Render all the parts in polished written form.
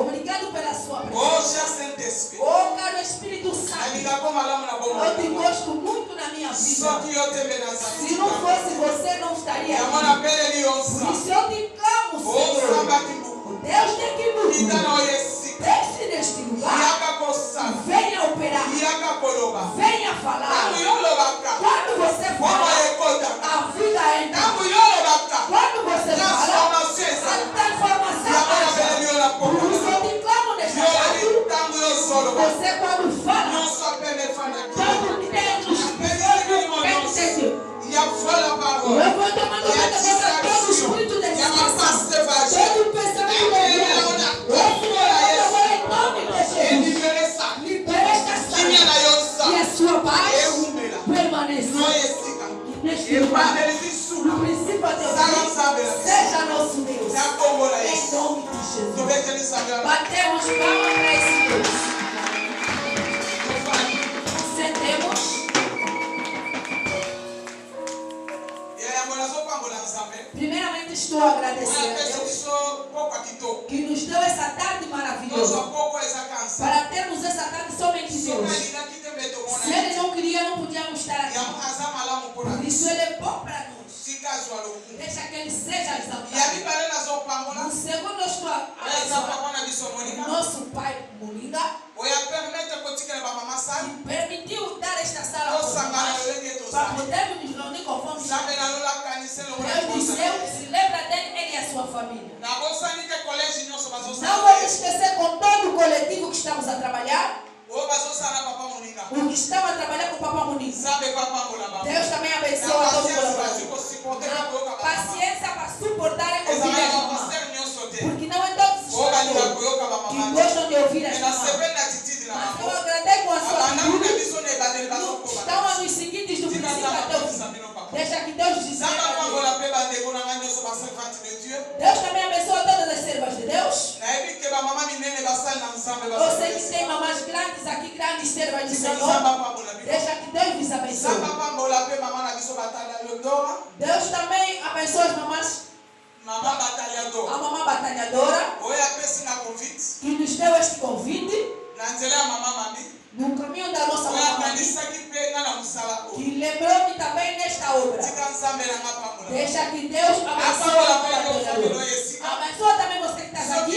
Obrigado pela sua presença. Oh, caro Espírito Santo, eu te gosto muito na minha vida. Se não fosse você, não estaria aqui. Por isso eu te clamo, Senhor. O Deus de Kibu, desce neste lugar. Venha operar. Venha falar. Quando você fala, a vida entra. Quando você fala, a transformação entra. Por isso eu te clamo nesta tarde. Você quando fala, todo que tem nos eu vou tomar conta contra todo o espírito de desgraça. Todo o pensamento de libera esta sala. E a sua paz permaneça. Neste lugar, no princípio Deus, seja nosso Deus. Em nome de Jesus. Batemos palmas para esse Deus. Sentemos. Primeiramente estou agradecendo a Deus que nos deu essa tarde maravilhosa. Para termos essa tarde somente Deus. Se Ele não queria, não podíamos estar aqui. Por isso Ele é bom para nós. Deixa que Ele seja exaltado. No segundo eu estou abençoando nosso Pai Molinga, que permitiu dar esta sala para podermos nos reunir conforme Deus dizeu que se lembra dele, ele e a sua família. Não vamos esquecer com todo o coletivo que estamos a trabalhar. O que estão a trabalhar com o Papa Muniz. Deus também abençoa todos os colaboradores. Paciência para suportarem o vídeo. Porque não é todos os que gostam de ouvir as palavras. Mas eu agradeço com a sua atitude. Estão a nos seguir desde o princípio até o fim. Deixa que Deus dizer. Deus também abençoa todas as servas de Deus. Eu sei que tem mamães grandes aqui, grandes servas de Senhor. Deixa que Deus lhes abençoe. Deus também abençoa as mamães. A mamãe batalhadora que nos deu este convite no caminho da nossa mamãe, que lembrou-me também nesta obra. Deixa que Deus abençoe a batalhadora. Abençoa também você que está aqui.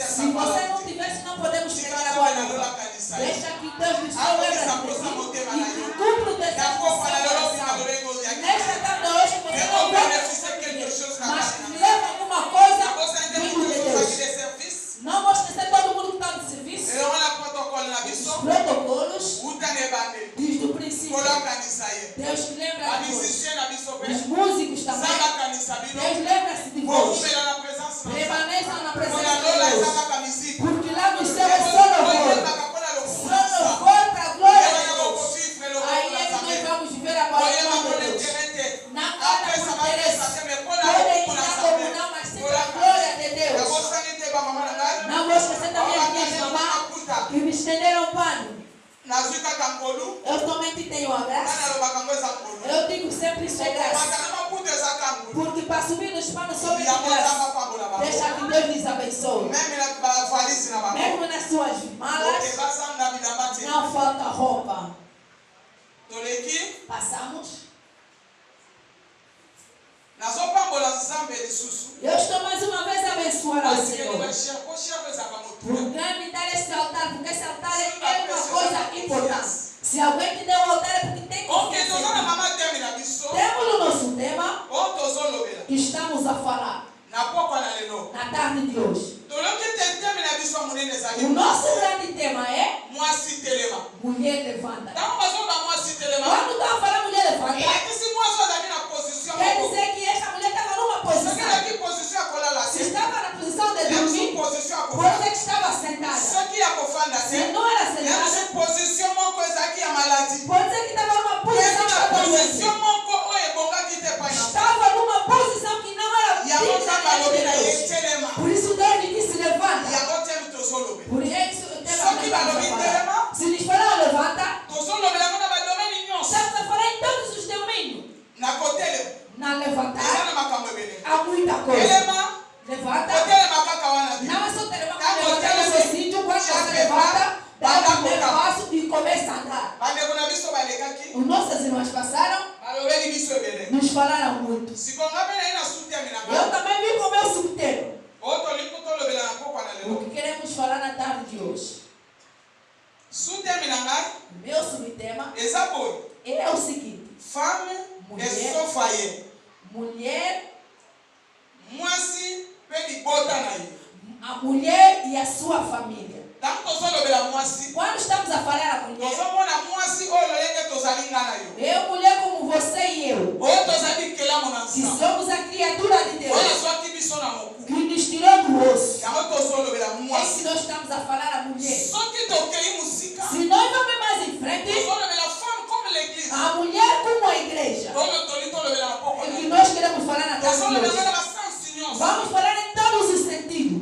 Se você não tivesse, não podemos chegar agora. Deixa que Deus nos lembre e que cumpra o desejo do coração. Nesta tarde hoje você não vai mas que leva alguma coisa vindo de Deus. Não vou esquecer todo mundo que está no serviço. Os protocolos desde o princípio. Deus lembra de nós. Os músicos também. Deus lembra-se de vós. Permaneçam na presença de Deus. Porque lá no céu é só louvor. Só louvor para a glória de Deus. Aí é que nós vamos viver a palavra de Deus. Na casa por interesse. Podem ir na comunhão, mas sempre a glória de Deus. Não vou esquecer também as minhas mamães que me estenderam o pano. Eu somente tenho a graça. Eu digo sempre isso é graça. Porque para subir nos panos somente graça. Deixa que Deus lhes abençoe. Mesmo nas suas malas não falta roupa. Passamos. Eu estou mais uma vez a abençoar ao Senhor. Por me dar esse altar, porque esse altar é uma coisa importante. Se alguém te deu um altar é porque tem que ser. Temos o nosso tema que estamos a falar na tarde de hoje. O nosso grande tema é mulher levanta. Quando estava falando mulher levanta, quer dizer que esta mulher estava numa posição. Se estava na posição de dormir, pode ser que estava sentada. Se não era sentada, pode ser que estava numa posição de doença. Estava numa posição que não era digna de Deus. Por isso Deus lhe disse levanta. Por isso levanta. Se lhes falar levanta, estamos a falar em todos os domínios. Na levantar há muita coisa. Levanta. Não é só ter uma falaram muito. Eu também vim com o meu subtema. O que queremos falar na tarde de hoje? O meu subtema é o seguinte: mulher, a mulher e a sua família. Quando estamos a falar a mulher, eu, mulher como você e eu, que somos a criatura de Deus, que nos tirou do osso, é que nós estamos a falar a mulher. Se nós vamos mais em frente, a mulher como a igreja, é que nós queremos falar na tarde de hoje. Vamos falar em todos os sentidos.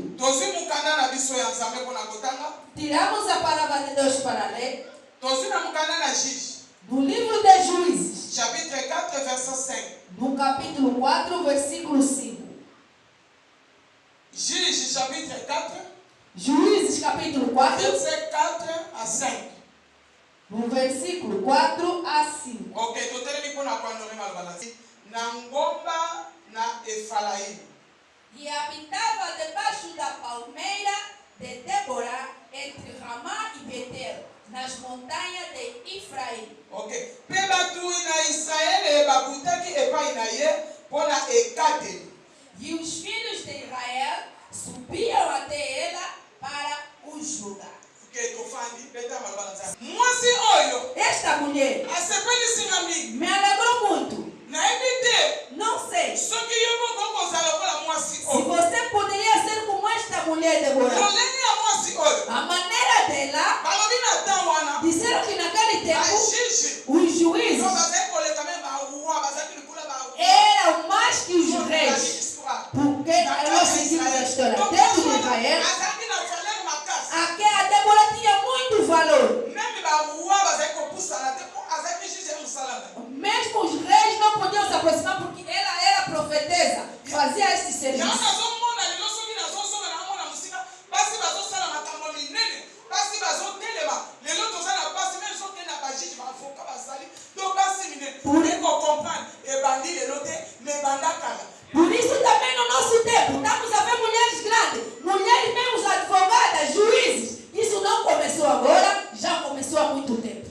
Tiramos a palavra de Deus para ler no livro de Juízes, chapitre 4, verset 5. No capítulo 4, versículo 5. Juízes, chapitre 4. Juízes, capítulo 4. Verset 4 a 5. No versículo 4 a 5. Ok, tu terei por na quando me malbalance. Na ngomba na Efraim. E habitava debaixo da palmeira de Débora, entre Ramá e Betel, nas montanhas de Efraim. Ok. Pebatu na Israel babutaki epai na ye pona ekate. E os filhos de Israel subiam até ela para o julgar. Ok, tu fandi, beta malbalança. Moasi oyo. Esta mulher me alegrou muito. Não sei se você poderia ser como esta mulher, Débora. A maneira dela, disseram que naquele tempo os juízes eram mais que os reis, porque nós seguimos a história dentro de Israel. Aquela Débora tinha muito valor. Mesmo os reis não podiam se aproximar porque ela era profetesa, fazia este serviço. Por isso também no nosso tempo estamos a ver mulheres grandes, mulheres mesmo advogadas, juízes. Isso não começou agora, já começou há muito tempo.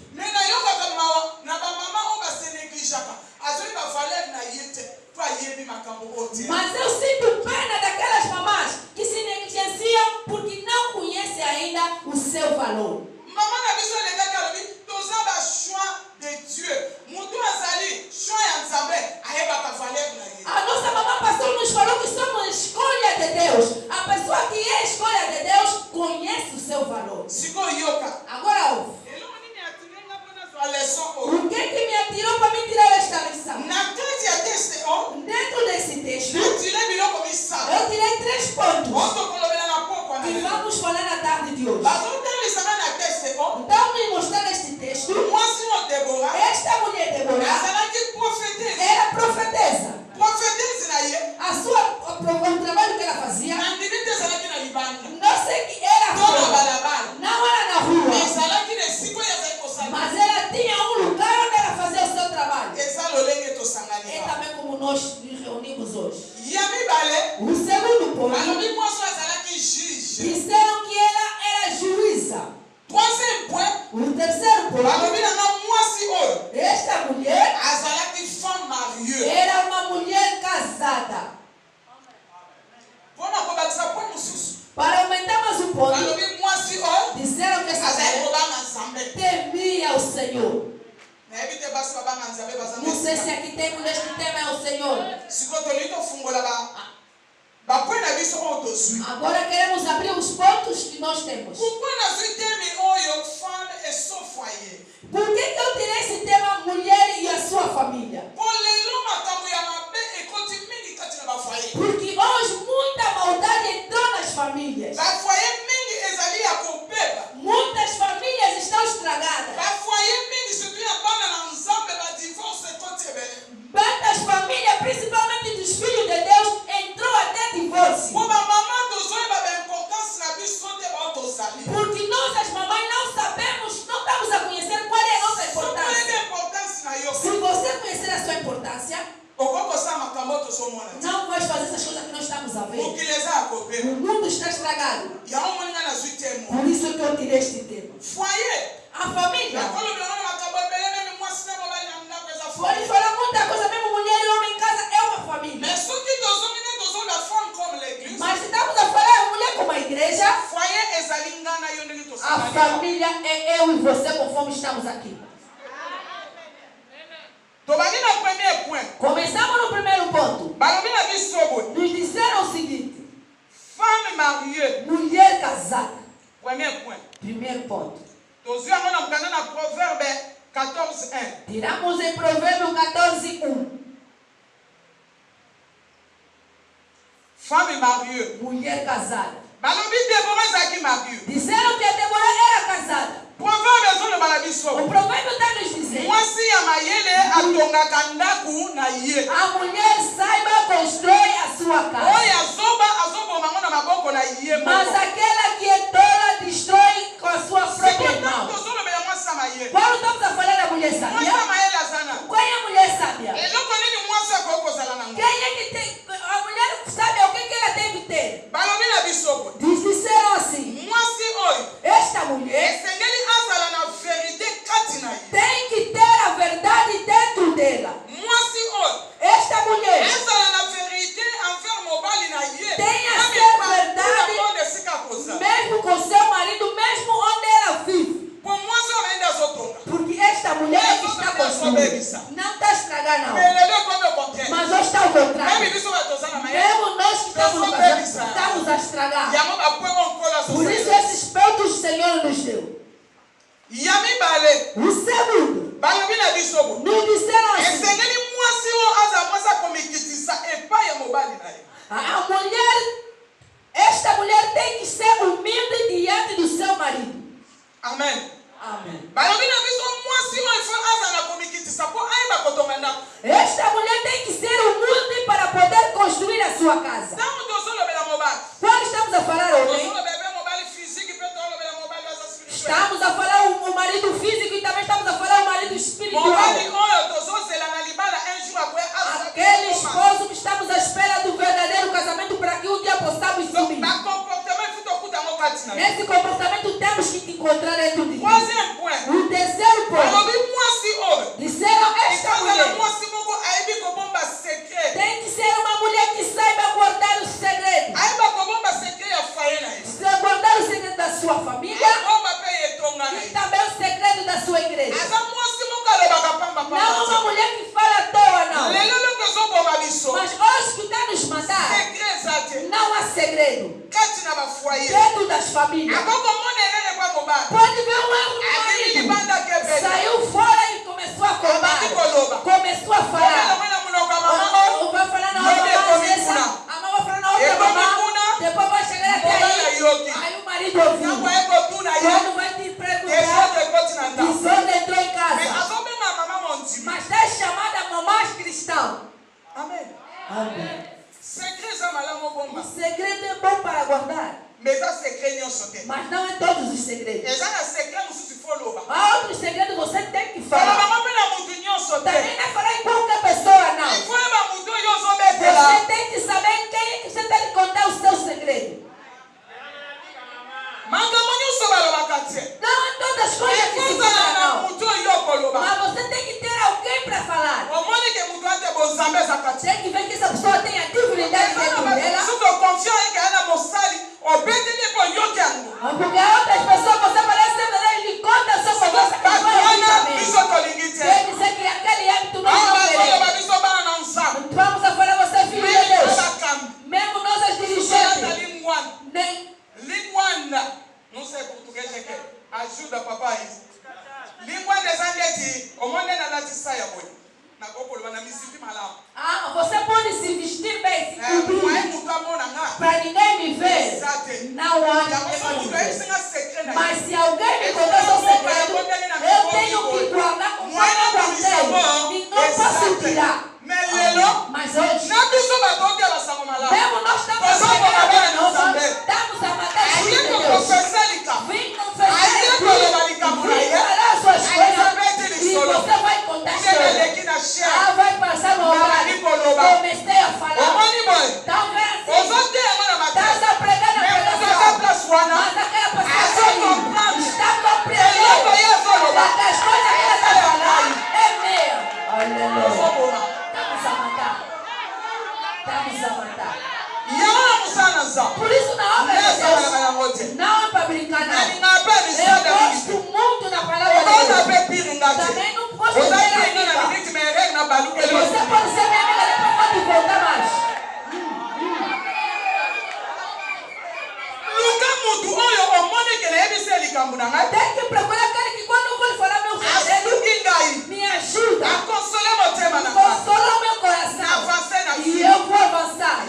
Mas eu sinto pena daquelas mamás que se negligenciam porque não conhecem ainda o seu valor. A nossa mamãe pastor nos falou que somos escolha de Deus. A pessoa que é escolha de Deus conhece o seu valor. Agora ouve. O que me atirou para me tirar esta lição? Dentro desse texto, eu tirei 3 pontos que vamos falar na tarde de hoje. Então, me mostrar neste texto, esta mulher Débora era profetesa. O trabalho que ela fazia, não sei que era fora, não era na rua, mas ela tinha um lugar onde ela fazia o seu trabalho. É também como nós nos reunimos hoje. O segundo ponto, disseram que ela era juíza. O terceiro ponto, esta mulher era uma mulher casada. Para aumentar mais um ponto, disseram que esta mulher temia o Senhor. Não sei se aqui tem mulheres que temem ao Senhor. Agora queremos abrir os pontos que nós temos. Por que eu tirei esse tema mulher e a sua família? Porque hoje muita maldade entrou nas famílias. Muitas famílias estão estragadas. Muitas famílias, principalmente dos filhos de Deus, entrou até divórcio. Porque nós, as mamães, não sabemos, não estamos a conhecer qual é a nossa importância. Se você conhecer a sua importância, estragado. Por isso que eu tirei este tema. A família. Pode falar muita coisa, mesmo mulher e homem em casa é uma família. Mas se estamos a falar mulher como a igreja, a família é eu e você conforme estamos aqui. Começamos no primeiro ponto. Nos disseram o seguinte: femme mariée, mulher casada. Primeiro ponto. Proverbe 14:1. Tiramos em Provérbio 14:1. Femme mariée, mulher casada. Disseram que a Débora era casada. O provérbio está nos dizendo: a mulher saiba constrói a sua casa, mas aquela que é tola destrói com a sua própria mão. Quando estamos a falar da mulher sábia, qual é a mulher sábia? Quem é que tem? A mulher sábia, o que ela deve ter? Disseram assim: esta mulher tem que ter a verdade dentro dela. Esta mulher tem a ser verdade mesmo com seu marido, mesmo onde ela vive. Porque esta mulher é que está construindo. Não está estragando, não. Mas hoje está ao contrário. Mesmo nós que estamos no casamento, estamos a estragar. Por isso esses peitos o Senhor nos deu. O segundo, nos disseram assim: a mulher, esta mulher tem que ser humilde diante do seu marido. Amém. Amém. Esta mulher tem que ser humilde para poder construir a sua casa. Quando estamos a falar homem, estamos a falar o marido físico e também estamos a falar o marido espiritual. Aquele esposo que estamos à espera do verdadeiro casamento para que um dia possamos subir. Nesse comportamento temos que te encontrar dentro de Deus. O terceiro ponto, disseram esta mulher tem que ser uma mulher que saiba guardar os segredos. Guardar o segredo da sua família e também o segredo da sua igreja. Não uma mulher que fala à toa, não. Mas hoje que está nos matar, não há segredo dentro das famílias. Pode ver um erro do marido. Saiu fora e começou a contar. Começou a falar. Vai falar na outra mamãe. A mãe vai falar na outra mamãe. Depois vai chegar até aí. Aí o marido ouviu. Quando vai te perguntar, desonra entrou em casa. Mas está chamada mamães cristã. Amém. Amém. O segredo é bom para guardar. Mas não é todos os segredos. Há outros segredos que você tem que falar. Também não é falar em qualquer pessoa, não. Você tem que saber quem é que você tem que contar o seu segredo. Não é todas as coisas que se falam, não. Mas você tem que ter alguém para falar. Tem que ver que essa pessoa tem a divinidade dentro dela. Porque há outras pessoas, você parece que ele conta a sua conversa com você. Quer dizer que aquele hábito não é. Vamos a falar, você é filho de Deus. Mesmo nós as dirigentes. Não sei português é que ajuda papai. Língua desandete, o mundo é na saia boy. Na copula na misipi malam. Você pode se vestir bem, se cobrir, para ninguém me ver. Não há ninguém. Mas se alguém me contar seu segredo, eu tenho que guardar com cada guardei e não posso tirar. Mas hoje, mesmo nós estamos a matar a vida de Deus. Vem confessar vem falar suas coisas e você vai contar a história. Vai passar no horário. Comecei a falar. Talvez estás a pregar na pregação. Tem que procurar aquele que quando eu vou falar meu segredo, me ajuda. Consola meu coração. E eu vou avançar.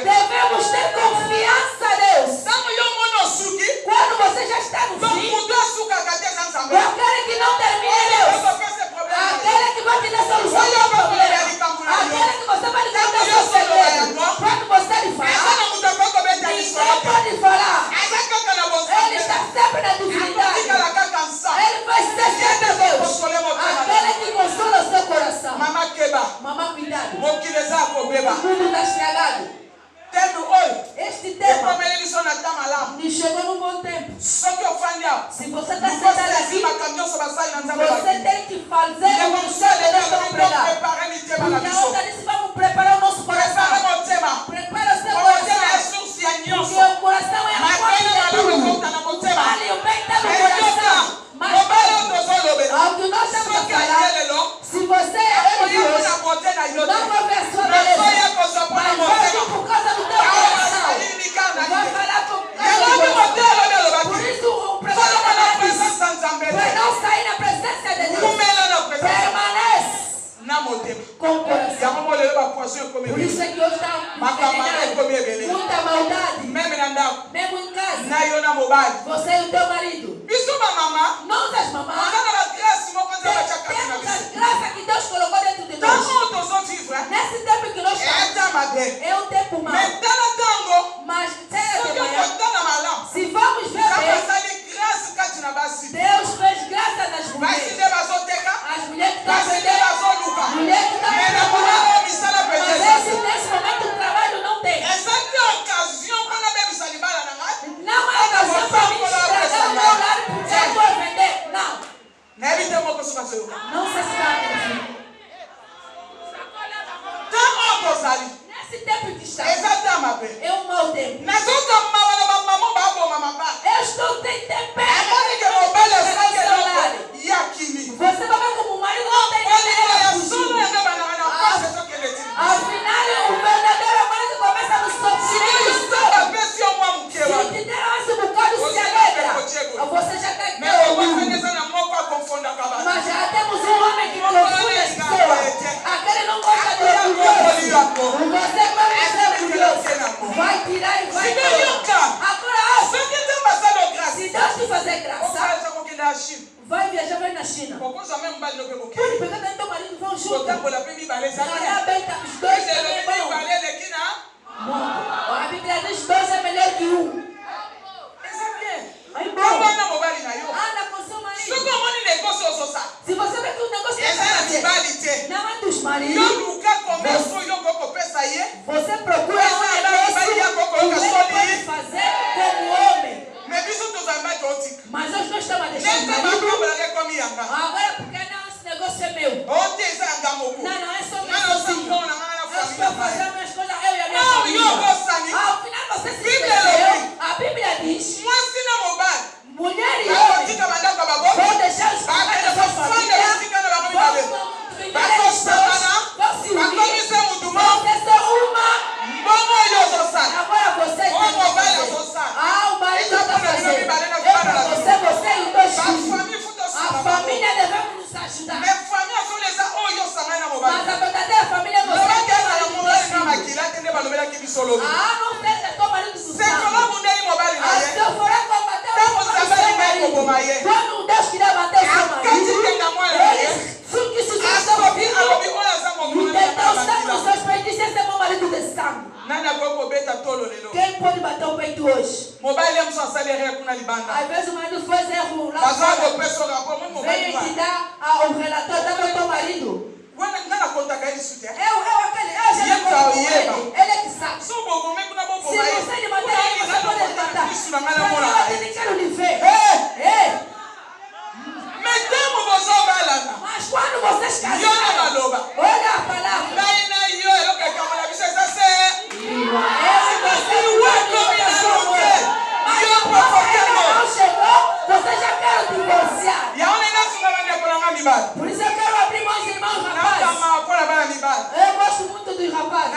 Devemos ter confiança a Deus. Quando você já está no fim, aquele que não termina Deus, aquele que vai te dar solução ao problema, aquele que você vai lhe dar o seu segredo. Quando você lhe falar, ninguém pode falar. Ele está sempre na divinidade. Ele vai ser sempre Deus, aquele que consola o seu coração. Mamãe, cuidado. O mundo está estragado. Este tema me chegou num bom tempo. Se você está sentado aqui, você tem que fazer o que você deve pregar. Porque a outra disse, vamos preparar o nosso coração. Prepara o seu coração. Porque o coração é a fonte de tudo. Vale, o bem está no coração. Mas ao que nós estamos a falar, se você é Deus, não vai ver a sua beleza, mas vai vir por causa do teu coração. Vai falar com Deus. Por isso o profeta diz, para não sair na presença de Deus, permanece com o coração. Por isso é que hoje está muita maldade, mesmo em casa. Você e o teu marido. Não das mamães. Temos a graça que Deus colocou dentro de nós. Nesse tempo que nós estamos, é um tempo mau. Mas se vamos ver bem, Deus fez graça nas mulheres. As mulheres que estão aprendendo, mulheres que estão aprendendo. Mas nesse momento o trabalho não tem. Não é ocasião para me estragar o meu lar porque eu vou vender. Não. Não se escapa. Nesse tempo que está, é um mau tempo. Eu estou tentando você vai ver como o marido não tem dinheiro. Afinal, o verdadeiro marido começa no sofrimento. Se te deram esse bocado, se alegra. Você já está aqui. Mas já temos um homem que confunde as pessoas. Aquele não gosta de orgulhoso. Você vai ser orgulhoso. Vai tirar e vai tirar. Agora, se Deus te fazer graça, vai viajar, vai na China. Pode pegar dentro do marido e vão junto. Ganhar bem, os dois também vão. A Bíblia diz 2 é melhor que 1. Anda com seu marido. Se você vê que o negócio não é dos maridos, você procura um negócio que ele pode fazer como homem. Mas nós não estamos a deixar marido. Agora porque não, esse negócio é meu. Não é só meu sozinho. Eu estou fazendo minhas coisas, eu e a minha família. Ao final você se esqueceu. A Bíblia diz, mulher e homem vão deixar os pais da sua família, vão se unir, vão ser só uma. Agora você tem que fazer. O marido está fazendo. Eu para você e os dois filhos. A família devemos nos ajudar. Mas a verdadeira família é você que é marido dos dois filhos. Não seja teu marido do sangue. Se eu for combater o seu marido, quando Deus queria bater o seu marido, eles que se sustentam filho, e tentar o sangue dos seus peitos e disse, esse é meu marido de sangue. Quem pode bater o peito hoje? Às vezes o marido faz erro lá fora. Vem te dar o relatório do teu marido. Ele é que sabe. Se você lhe matar ele, você pode lhe matar. Eu nem quero lhe ver. Mas quando vocês casarem, olha a palavra. Você já quer divorciar. Por isso eu quero abrir mãos e irmãos, rapazes. Eu gosto muito dos rapazes.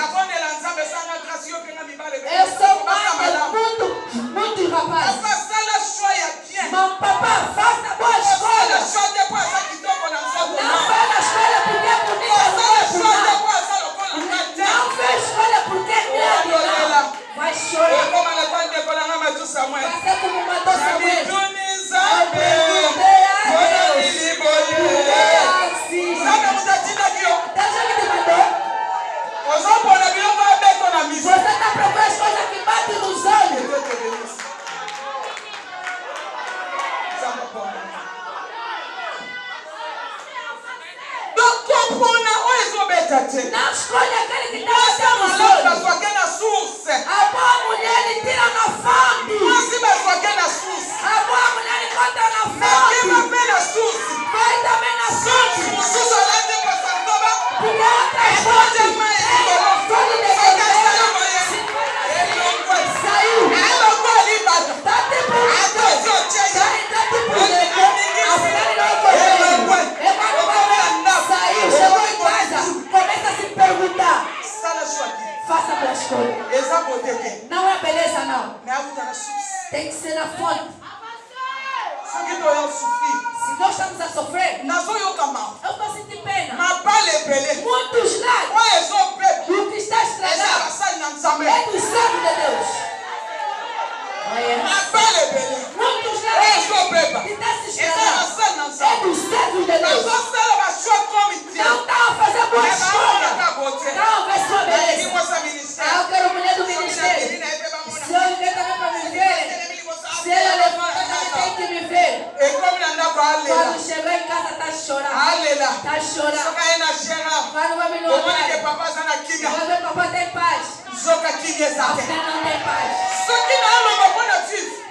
te. Não escolhe aquele que está Moça batendo os malata olhos. sua que na source. A boa mulher lhe tira na fonte. Moça sua que na source. A boa mulher encontra na Mas que fonte. vai na source. Vai também na fonte. Mususu alete kwa santoba. Porque outras fontes. Fonte de saiu. Tá te buscando. Tá te buscando. Afinal não encontrei. Saiu, chegou em casa. Começa a se perguntar. Faça a tua escolha. Não é beleza, não. Tem que ser na fonte. Se nós estamos a sofrer, eu estou sentindo pena. Muitos lados. O que está estragado é do sangue de Deus. Muitos lados que está se estragando é do sangue de Deus. Não estão a fazer boa escolha. Não vê sua beleza. Eu quero mulher do ministério. Se eu viver também para me ver. Se ela levantar, também tem que me ver. Quando chegar em casa, está chorando. Está chorando. Quando vai me notar, vai ver papai tem paz. Você não tem paz.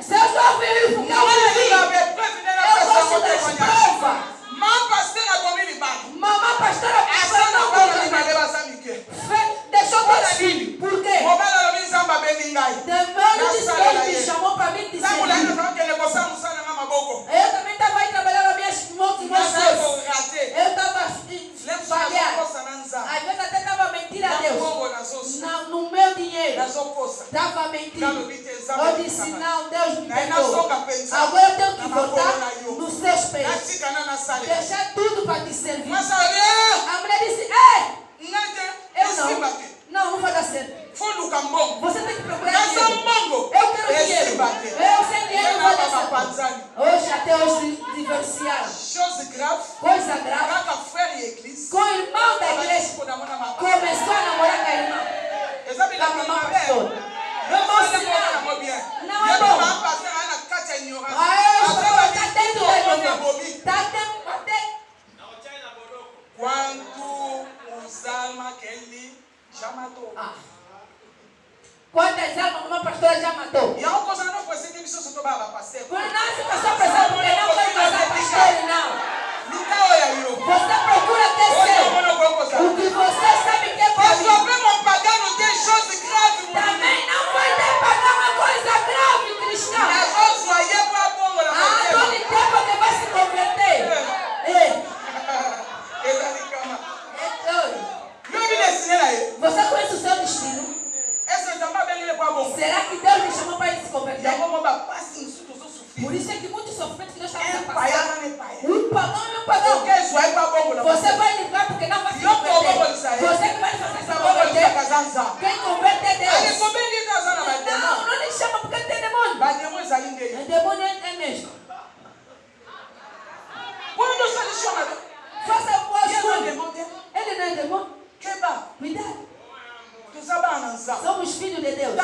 Se eu estou vivo, porque eu gosto das provas. Mamãe pastora deixou meus filhos. Por quê? Demônio disse que ele me chamou para mim dizer. Eu também estava aí trabalhando nas minhas coisas. Eu estava falhando. Às vezes até estava mentindo a Deus. No meu dinheiro. Estava mentindo. Eu disse, não, Deus me perdoou. Agora eu tenho que voltar nos seus pés. Deixar tudo para te servir. A mulher disse, eu não vai dar certo. Você tem que procurar dinheiro. Eu quero dinheiro. Eu sem dinheiro não vou dar certo. Hoje até hoje se divorciaram. Coisa grave. Com o irmão da igreja. Começou a namorar com a irmã. Da mamãe pastora. Não é bom. Está dentro da igreja. Está dentro. Quanto usama Kelly já matou. Quantas almas uma pastora já matou? E a outra coisa não foi ser que isso só tomava pastor. Por não se passar pressão porque não foi casar pastor, não. Você procura ter seu. O que você sabe que é para mim. Também não vai ter pagar uma coisa grave, cristão. Todo tempo que vai se converter. Você conhece o seu destino? Será que Deus me chamou para ele se converter? Por isso é que muitos sofrimentos que nós estamos a passar. Um pagão e um pagão. Você vai livrar porque não vai se converter. Você que vai fazer se converter. Quem converte é Deus. Não lhe chama porque tem demônio. É demônio é mesmo. Faça o posto. Ele não é demônio. Cuidado. Somos filhos de Deus.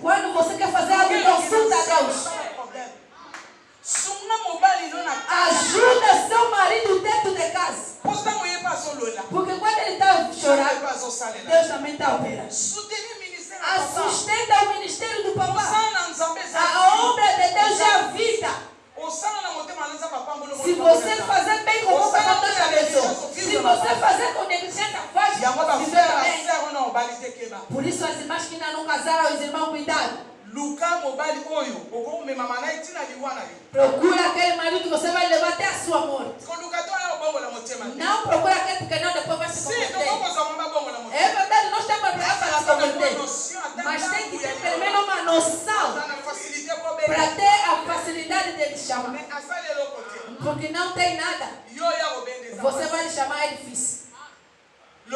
Quando você quer fazer algo, consulta a Deus. Ajuda seu marido dentro de casa. Porque quando ele está chorando, Deus também está operando. Sustenta o ministério do papai. A obra de Deus é a vida. Se você fazer bem com o papai, Deus abençoa. Se você fazer com negligência, faz viver bem. Por isso as irmãs que ainda não casaram, os irmãos, cuidado. Procura aquele marido que você vai levar até a sua morte. Não procura aquele porque não, depois vai se converter. É verdade, nós temos para se converter. Mas tem que ter pelo menos uma noção para ter a facilidade de lhe chamar. Porque não tem nada. Você vai lhe chamar, é difícil. A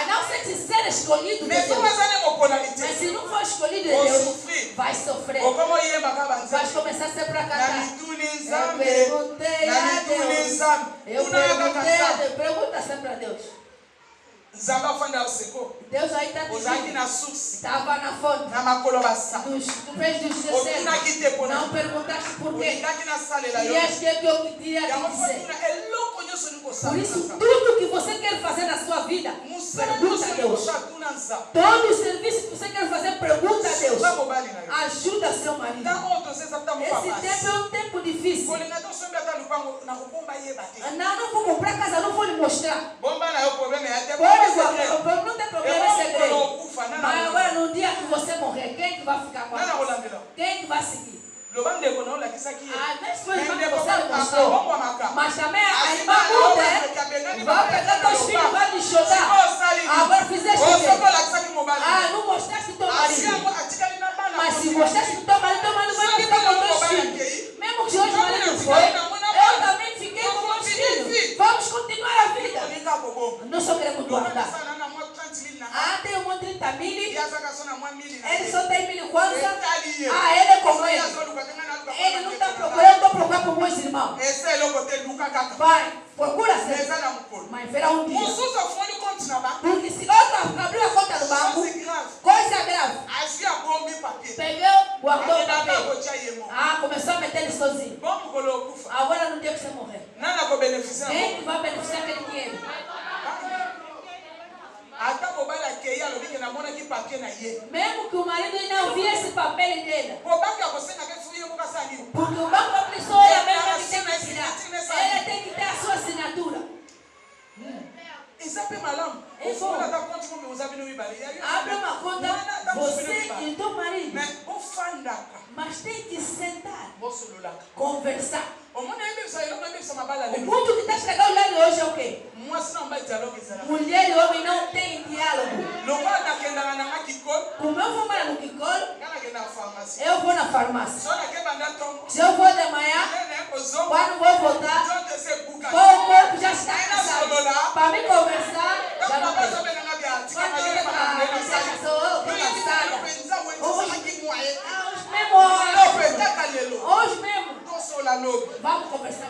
não ser que ser escolhido de Deus. Mas se não for escolhido de Deus, vai sofrer. Vai começar a ser para cantar. Eu perguntei a Deus. Eu perguntei a Deus. Pergunta sempre a Deus. Deus aí está dizendo. Estava na fonte. Dos pés dos seus. Não perguntaste por quê. E és que eu queria te dizer. Por isso, tudo que você quer fazer na sua vida, pergunta a Deus. Todo o serviço que você quer fazer, pergunta a Deus. Ajuda seu marido. Esse tempo é um tempo difícil. Não vou comprar casa, não vou lhe mostrar. Não tem problema, é segredo. Mas agora, no dia que você morrer, quem que vai ficar com a casa? Quem que vai seguir? Mas também a irmã muda, vai pegar teus filhos, vai lhe jogar. Agora fizeste o não mostraste teu marido. Mas se mostraste teu marido vai ficar com teus filhos. Mesmo que hoje o marido foi, eu também fiquei com meus filhos. Vamos continuar a vida. Nós só queremos guardar. Tem um monte de 30 mil. Ele só tem 1.000 kwanza. Ele é como ele. Ele não está procurando, eu estou procurando por meus irmãos. Vai, procura ser. Mas verá um dia. Porque se eu abrir a conta do banco, coisa grave. Pegou, guardou o papel. Começou a meter ele sozinho. Agora no dia que você morrer, quem que vai beneficiar aquele dinheiro? Mesmo que o marido não via esse papel dele. Porque o banco precisou ele mesmo que tem que tirar. Ele tem que ter a sua assinatura. Abre uma conta, você e teu marido. Mas tem que sentar, conversar. O mundo que está chegando lá de hoje é o quê? Mulher e homem não tem diálogo. Como eu vou morar no Kikol, eu vou na farmácia. Se eu vou de manhã, quando vou voltar, o corpo já está cansado. Para me conversar, já não tem. Hoje mesmo. Vamos conversar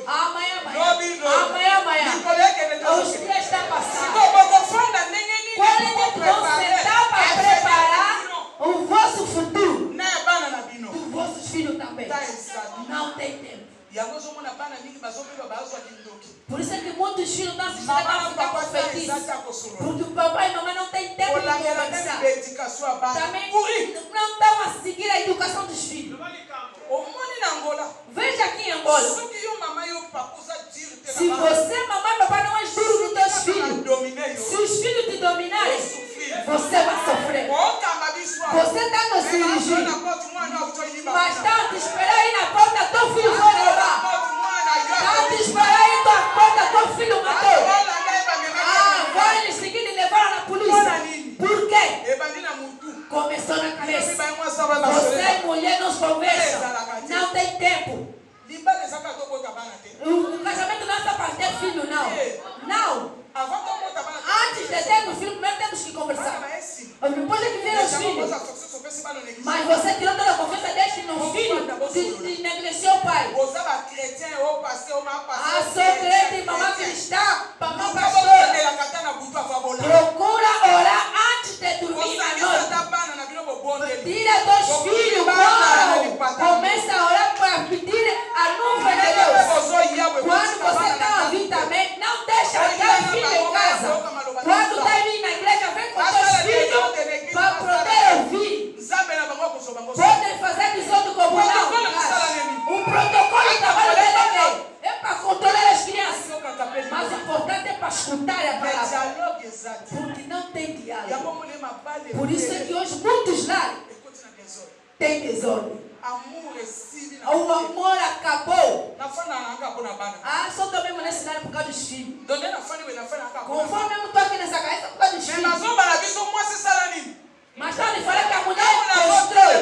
amanhã. Os dias estão passando. Quando vão sentar para preparar o vosso futuro, os vossos filhos também. Não tem tempo. Por isso é que muitos filhos não se chegam a ficar com feitiços. Porque o papai e a mamãe não tem tempo de conversar. Também não estão a seguir a educação dos filhos. Veja aqui em Angola. Se você, mamãe e papai, não é duro nos teus filhos, se os filhos te dominarem, você vai sofrer. Você está no cirurgia, mas está a te esperar aí na porta, teu filho vai levar. Está a te esperar aí na porta, teu filho matou. Vai lhe seguir e levar na polícia. Por quê? Começou na cabeça. Você, mulher, não conversa. Não tem tempo. O casamento não é só para ter filho, não. Antes de ter um filho, primeiro temos que conversar. Depois é que vem os filhos. Mas você tirou toda a confiança deste no filho, de negligenciou o pai. Sou crente e mamãe cristã, mamãe pastora. Procura orar antes de dormir na noite. Tira dos filhos, começa a orar para pedir a nuvem de Deus. Quando você está a vir também, não deixa aquele filho em casa. Quando está vindo na igreja, vem com seus filhos para poder ouvir. Podem fazer desordem comunal. O protocolo do trabalho dele é para controlar as crianças. Mas o importante é para escutar a palavra. Porque não tem diálogo. Por isso é que hoje muitos lares têm desordem. O amor acabou. Só também me ensinar por causa dos filhos. Conforme eu estou aqui nessa casa, por causa dos filhos. Mas está lhe falando que a mulher constrói.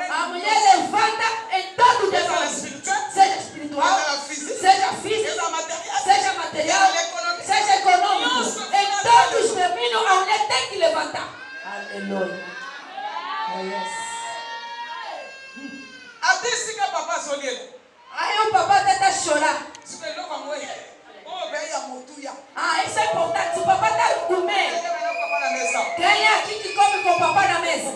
A mulher levanta em todo o domínio. Seja espiritual, seja físico, seja material, seja econômico. Em todos os domínios a mulher tem que levantar. Aleluia. Aí o papai tenta chorar. Isso é importante. Se o papai está comendo, quem é aqui que come com o papai na mesa?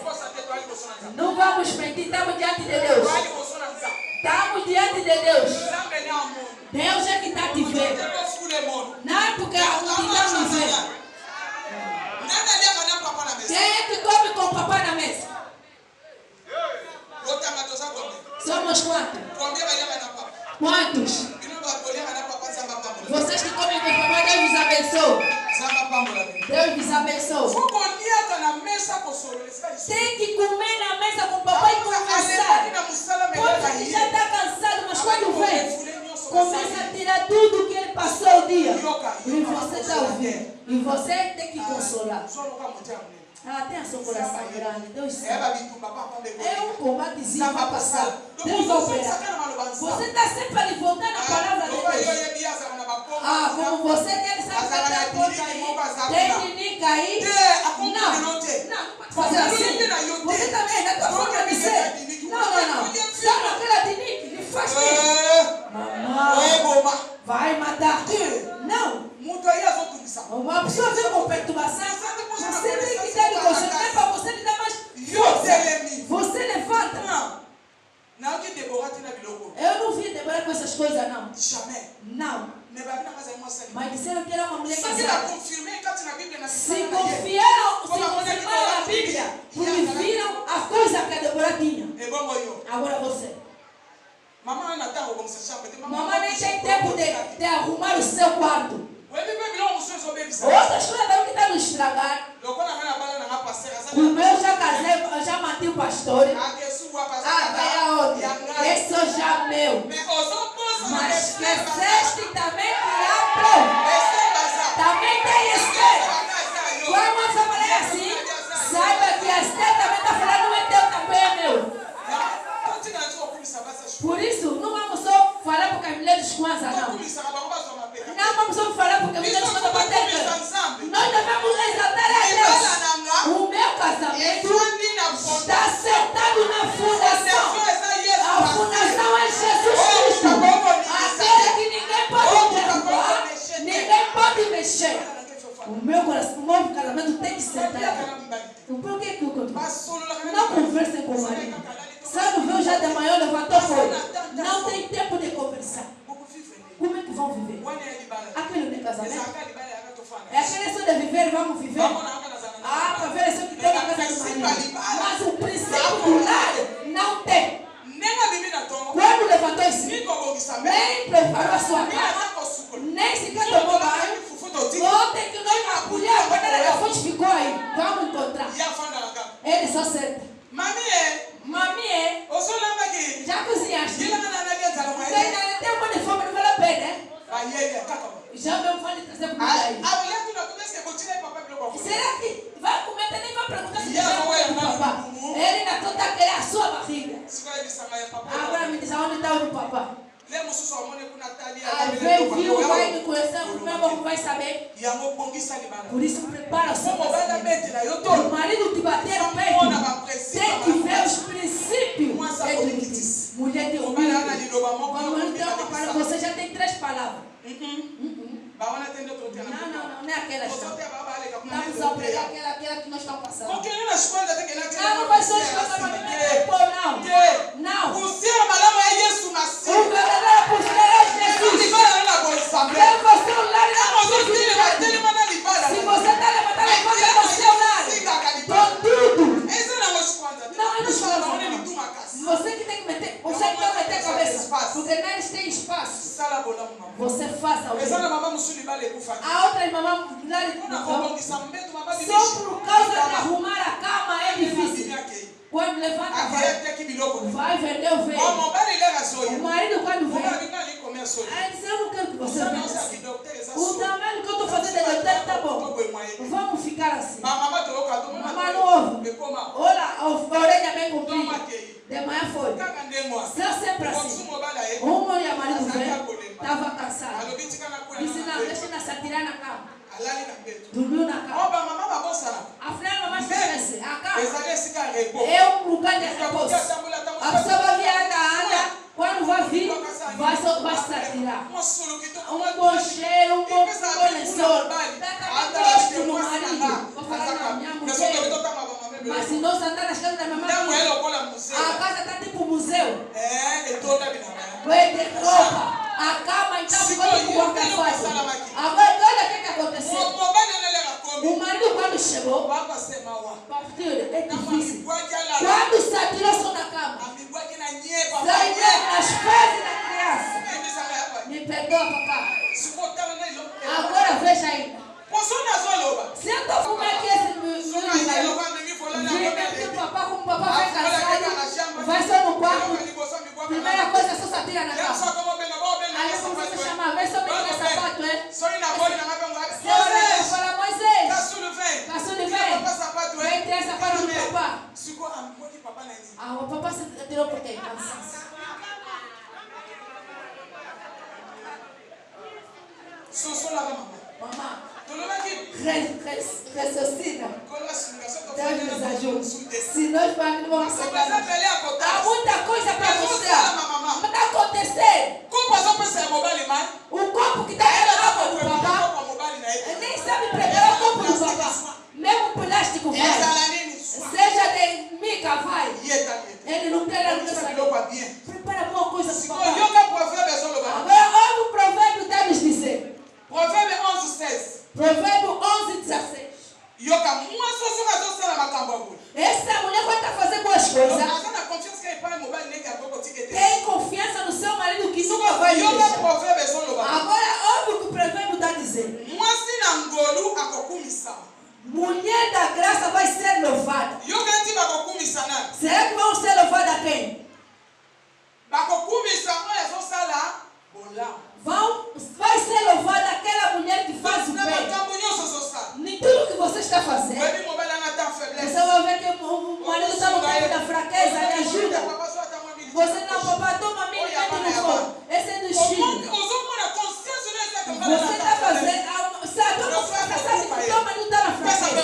Não vamos mentir, estamos diante de Deus. Estamos diante de Deus. Deus é que está te vendo. Deus nos abençoe. Tem que comer na mesa com o papai e conversar. Pode que já está cansado, mas quando vem, começa a tirar tudo que ele passou o dia. E você está ouvindo. E você tem que consolar. Tem a seu coração grande. Deus sabe. É um combatezinho para passar. Deus vai operar. Você está sempre ali voltando a palavra de Deus. Como você quer saber a conta aí. Tem ninica aí. Não pode fazer assim. Você também, na tua forma de ser. Não. Só naquela de nick. Ele faz bem. Mamãe. Vai matar. Não. Uma pessoa vem com perturbação. Você tem que dar de concentrar para você lhe dar mais força. Você levanta. Eu não vi Débora com essas coisas, não. Não. Mas disseram que era uma mulher casada. Se confirmaram na Bíblia, porque viram a coisa que a Débora tinha. Agora você. Mamãe nem tem tempo de arrumar o seu quarto. Outras coisas também que estão nos estragar. O meu já casei, já matei o pastor. Vai aonde? Esse é já meu. Mas esqueceste também que abro. Também tem Esther. Quando você fala assim, saiba que a Esther também está falando, não é teu, também é meu. Por isso, não vamos só falar porque as mulheres descansam, não. Não vamos só falar porque as mulheres descansam para ter. Nós devemos exaltar a Deus. O meu casamento está sentado na fundação. A fundação é Jesus Cristo. Aquele que ninguém pode derrubar, ninguém pode mexer. O meu casamento tem que sentar. Por que eu continuo? Não conversem com o marido. Sabe, o já de manhã levantou foi. Não tem tempo de conversar. Como é que vão viver? Aquele não é casamento. É aquele só de viver, vamos viver. Para ver se que tem na casa do marido. Mas o princípio do lar não tem. Quando levantou esse, nem preparou a sua cama, nem sequer tomou banho. Ontem que nós na colher, a banana da fonte ficou aí. Vamos encontrar. Ele só senta. Mami, já cozinhaste? Você ainda tem um monte de fome, não vale a pena, né? Já me fome de trazer comida aí. Será que vai comer até nem vai perguntar se vai comer o papá? Ele ainda está querendo a sua barriga. Agora me diz aonde está o papá. Viu, vai me conhecer, o meu vai saber. Por isso prepara o seu casamento. O marido te bater no peito. Tem que ver os princípios. Mulher de ouvido. Para você já tem 3 palavras. Não é aquela. Vamos a pregar aquela que nós estamos passando. Não vai só escutar para mim. Não. O verdadeiro apóstolo é Jesus. Leva o seu lar se você está levantando a coisa do seu lar, com tudo. Não, eu não estou. Você que tem que meter. Você que tem que meter a cabeça. Porque neles tem espaço. Você faça o a outra irmã só por causa de arrumar a cama é difícil. Quando levanta vai vender o veio. O marido quando vem eu não quero que você venha. O tamanho que eu estou fazendo é doutor, tá bom. Vamos ficar assim. Mamãe não ouve. Olha a orelha bem comprida. De manhã foi. Só sempre assim. Uma e a marido veio. Estava cansado. Disse não, deixa eu se atirar na cama. Dormiu na cama. Afinal, mamãe se esquece. A cama é um lugar de repouso. A pessoa vai vir, anda. Quando vai vir, vai se atirar. Um bom cheiro, um bom lençol. Dá gosto no marido. Vou falar na minha mulher. Mas se não sentar nas casas da mamãe, a casa está tipo museu. Vai ter roupa. A cama então ficou tipo guarda-fato. Agora olha o que aconteceu. O marido quando chegou, é difícil. Quando se atirou só na cama, saiu nas fezes da criança. Me perdoa, papá. Agora veja ainda. Se eu raciocina. Deus nos ajuda. Se nós vamos acertar, há muita coisa para mostrar. Mas está acontecendo. O corpo que está dentro do papá nem sabe preparar o corpo do papá. Mesmo plástico vai. Seja de mica vai. Ele não quer sair. Prepara boa coisa para o papá. Agora olha o provérbio está nos dizer. Provérbio 11:16. Provérbio 11:16. Essa mulher vai estar fazendo boas coisas. Tem confiança no seu marido que nunca vai deixar. Agora ouve o que o provérbio está dizendo. Mulher da graça vai ser louvada. Será que vão ser louvadas quem? Vai ser louvada aquela mulher que faz o bem. Nem tudo que você está fazendo. Você vai ver que o marido está no meio da fraqueza, ele ajuda. Você não, papai, toma mim, mete no fogo. Esse é dos filhos. Você está fazendo. Sabe que o teu marido está na fraqueza.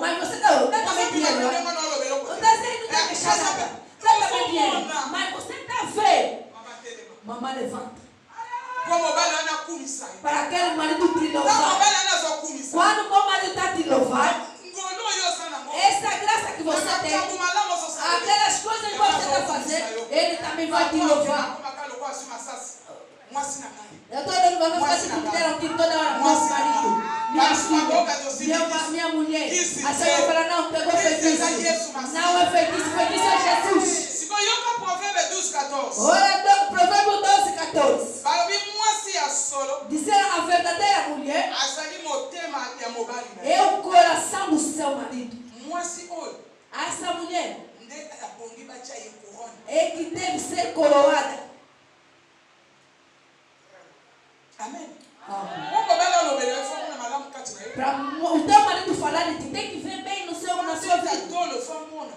Mas você está também dinheiro. Não está dizendo que está queixando. Está também dinheiro. Mas você está vendo. Mamãe levanta. Para aquele marido te louvar. Quando o meu marido está te louvar, essa graça que você tem, aquelas coisas que você está fazendo, ele também vai te louvar. Eu estou dando para você que fizeram aqui toda hora. Meu marido, minha filha, minha mulher. A senhora fala, não, pegou feitiço. Não é feitiço, feitiço é Jesus. Olha, provérbio 12:14. Disseram a verdadeira mulher é o coração do seu marido. Essa mulher é que deve ser coroada. Amém. Para o teu marido falar, ele tem que ver bem na sua vida.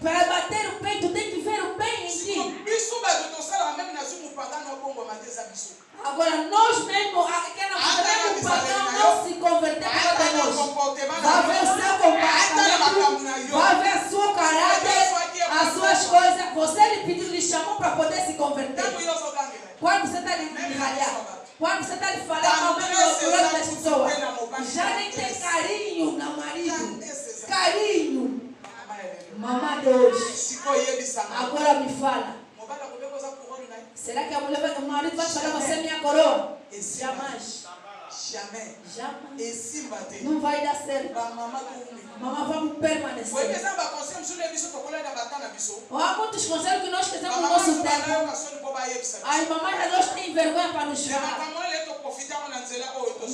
Para bater o peito, tem que ver o bem em ti. Agora, nós mesmos, aquela mulher pagão não se converter para nós. Vai ver o seu comportamento, vai ver o seu caráter, as suas coisas. Você lhe chamou para poder se converter. Quando você está lhe ralhar, quando você está lhe falar ao menos das pessoas, já nem tem carinho no marido. Carinho. Mamãe de hoje. Agora me fala. Será que a mulher o marido vai falar, você é minha coroa? Jamais. Jamais. Não vai dar certo. Mamãe, vamos permanecer. Há muitos conselhos que nós fizemos no nosso tempo. As mamães nós têm vergonha para nos falar.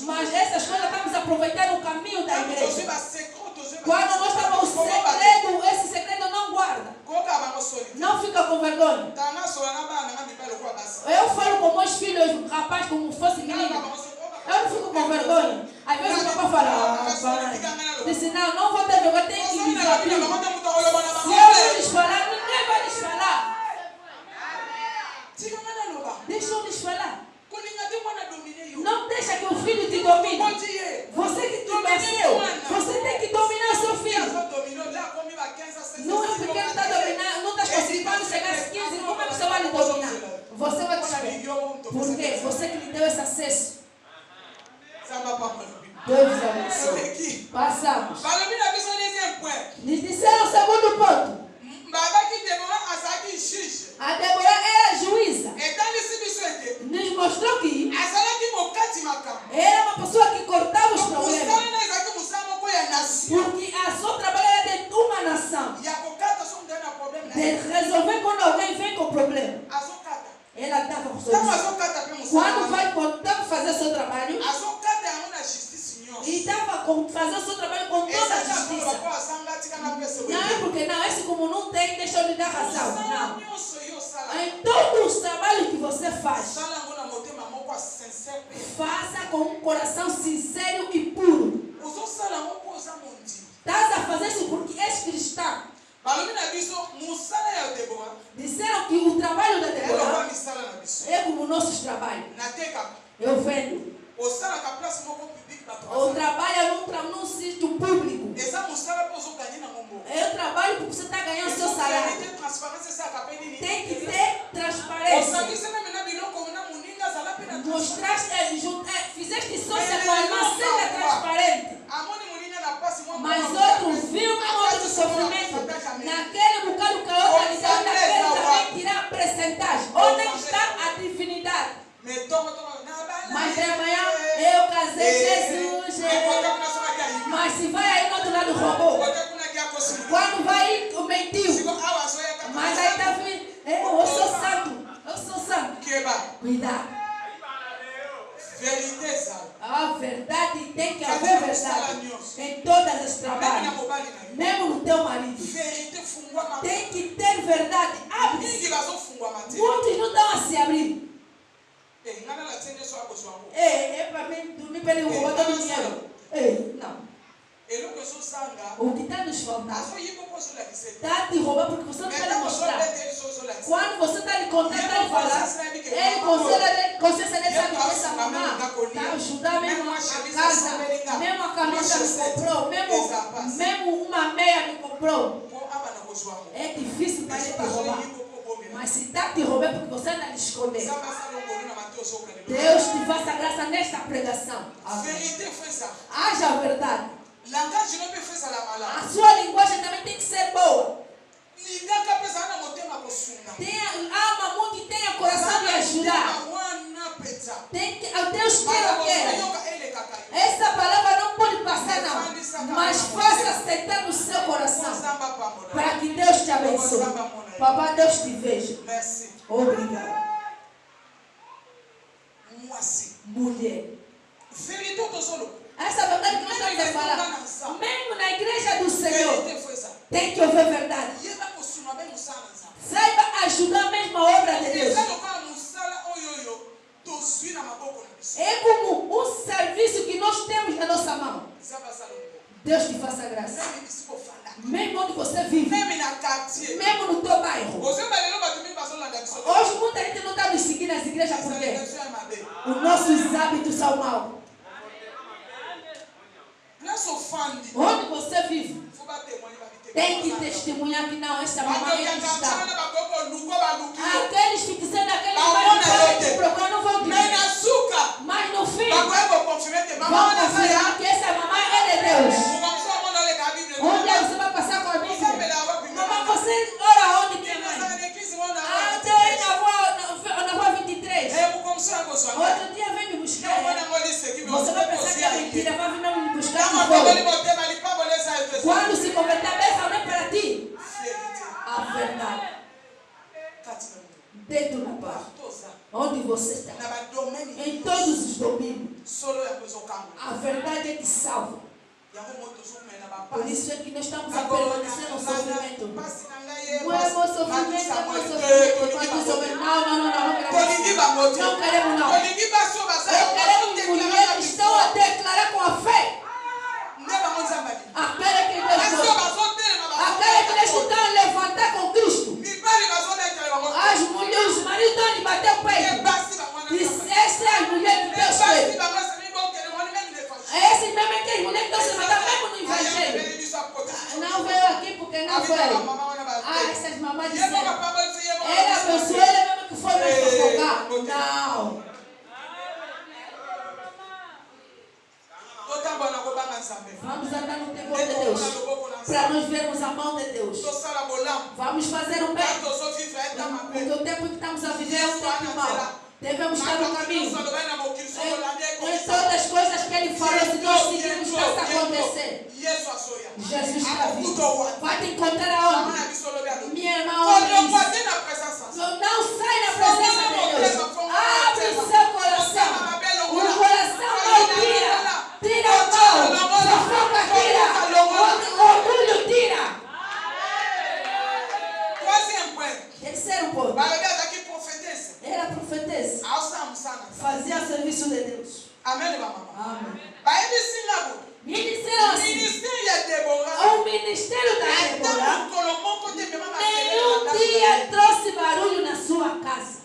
Mas essas coisas estamos aproveitando o caminho da igreja. Quando nós estamos o segredo, esse segredo não guarda. Não fica com vergonha. Eu falo com meus filhos, rapaz, como fosse menino. Eu não fico com vergonha. Às vezes o papai fala, disse, não vou ter vergonha, tem que me abrir. Se eu não lhes falar, ninguém vai lhes falar. Deixa eu lhes falar. Não deixa que o filho te domine. Você que te nasceu, você tem que dominar o seu filho. Não é porque ele está dominando, não está conseguindo chegar aos 15, como é que você vai lhe dominar? Você vai te esperar. Por quê? Você que lhe deu esse acesso. Deus abençoe. Passamos. Lhes disseram o segundo ponto. A Débora era juíza. Nos mostrou que era uma pessoa que cortava os problemas. Porque a sua trabalho era dentro de uma nação. De resolver quando alguém vem com problema. Ela estava resolvendo. Quando vai fazer o seu trabalho, e estava fazendo o seu trabalho com toda a justiça. Não é porque não, esse como não tem, deixa eu lhe dar razão. Não. Em todos os trabalhos que você faz, faça com um coração sincero e puro. Estás a fazer isso porque és cristão. Disseram que o trabalho da Débora é como nossos trabalhos. Eu vendo. Ou trabalha num sítio porque você está ganhando seu salário. Tem que ter transparência. Fizeste sócia com a irmã sendo transparente. Mas outro viu um momento de sofrimento. Naquele bocado que a outra lição naquele também tirar a percentagem. Onde está a divindade? Mas de amanhã eu casei Jesus. Mas se vai aí no outro lado roubou. Quando vai o mentiu. Mas aí está vindo. Eu sou santo. Eu sou santo. Cuidado. A verdade tem que haver verdade em todas as trabalhos. Mesmo no teu marido. Tem que ter verdade. Abre. Muitos não estão a se abrir. Para mim, dormir para ele roubar todo o dinheiro. Não. O que está nos faltando está te roubando porque você não está lhe mostrar. Quando você está lhe contando, está lhe falando, ele consciência dele sabe que essa mamã está ajudando mesmo a casa, mesmo a camisa me comprou, mesmo uma meia me comprou. É difícil para ele te roubar. Mas se está te roubando porque você está lhe esconder. Deus te faça graça nesta pregação. Haja verdade. A sua linguagem também tem que ser boa. Tenha alma muito e tenha coração de ajudar. Deus quer. Essa palavra não pode passar não. Mas faça aceitar no seu coração. Para que Deus te abençoe. Papai, Deus te veja. Obrigado. Mulher. Essa verdade que nós estamos a falar, mesmo na igreja do Senhor, tem que haver verdade. Saiba ajudar mesmo a obra de Deus. É como um serviço que nós temos na nossa mão. Deus te faça graça. Mesmo onde você vive, mesmo no teu bairro. Hoje muita gente não está nos seguindo nas igrejas porque os nossos hábitos são maus. Onde você vive, tem que testemunhar que não, essa mamãe é cristã. Aqueles que dizem aquele pai que procuram não vão dizer. Mas no fim, vão confirmar que essa mamãe é de Deus. Onde você vai passar com a Bíblia? Mamãe, você ora onde que é mãe? Estou aí na rua 23. Outro dia vem me buscar. Você vai pensar que é mentira, vai vir me buscar. Quando se converter, bênção não é para ti. A verdade. Dentro da paz. Onde você está. Em todos os domínios. A verdade é que salva. Por isso é que nós estamos a permanecer no sofrimento. Não é meu sofrimento, é meu sofrimento. Não queremos não. Queremos mulheres que estão a declarar com a fé. Aquela que Deus está a levantar com Cristo. As mulheres, os maridos estão a lhe bater o peito. Diz, essa é a mulher que Deus quer. Esse mesmo é que as mulheres estão se levantando mesmo no evangelho. Não veio aqui porque não veio. Essas mamães disseram. Ele abençoou, ele mesmo que foi mais fofocar. Não. Vamos andar no temor de Deus. Para nós vermos a mão de Deus. Vamos fazer um bem. Porque o tempo que estamos a viver é um tempo mau. Devemos estar no caminho. Em todas as coisas que Ele falou, se nós seguirmos, vai acontecer. Jesus está vivo. Vai te encontrar aonde? Minha irmã, onde? Não sai da presença de Deus. Abre o seu coração. O coração não tira. Tira o mal. Fofoca tira. O orgulho tira. Terceiro ponto. Era profetesa. Fazia serviço de Deus. Amém, mamãe. Amém. Me disseram assim. O ministério da Débora nenhum dia trouxe barulho na sua casa.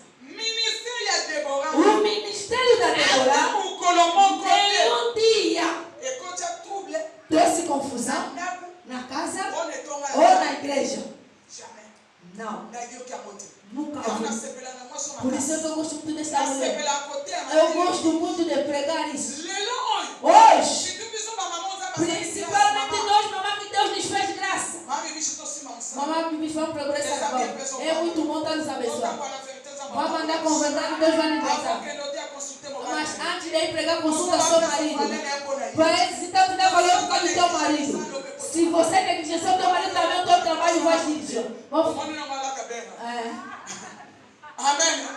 O ministério da Débora nenhum dia trouxe confusão na casa ou na igreja. igreja. Não. Nunca vi. Por isso eu gosto muito dessa mulher. Eu gosto muito de pregar isso. Hoje, principalmente nós, mamãe, que Deus nos fez graça. Mamãe, me vamos progressar agora. É muito bom Deus nos abençoar. Vamos andar com verdade, Deus vai nos abençoar. Mas antes de ir pregar, consulta seu marido. Para ele, se está te dando valor por causa do teu marido. Se você negligenciar o teu marido também, o teu trabalho vai dirigir. Amém.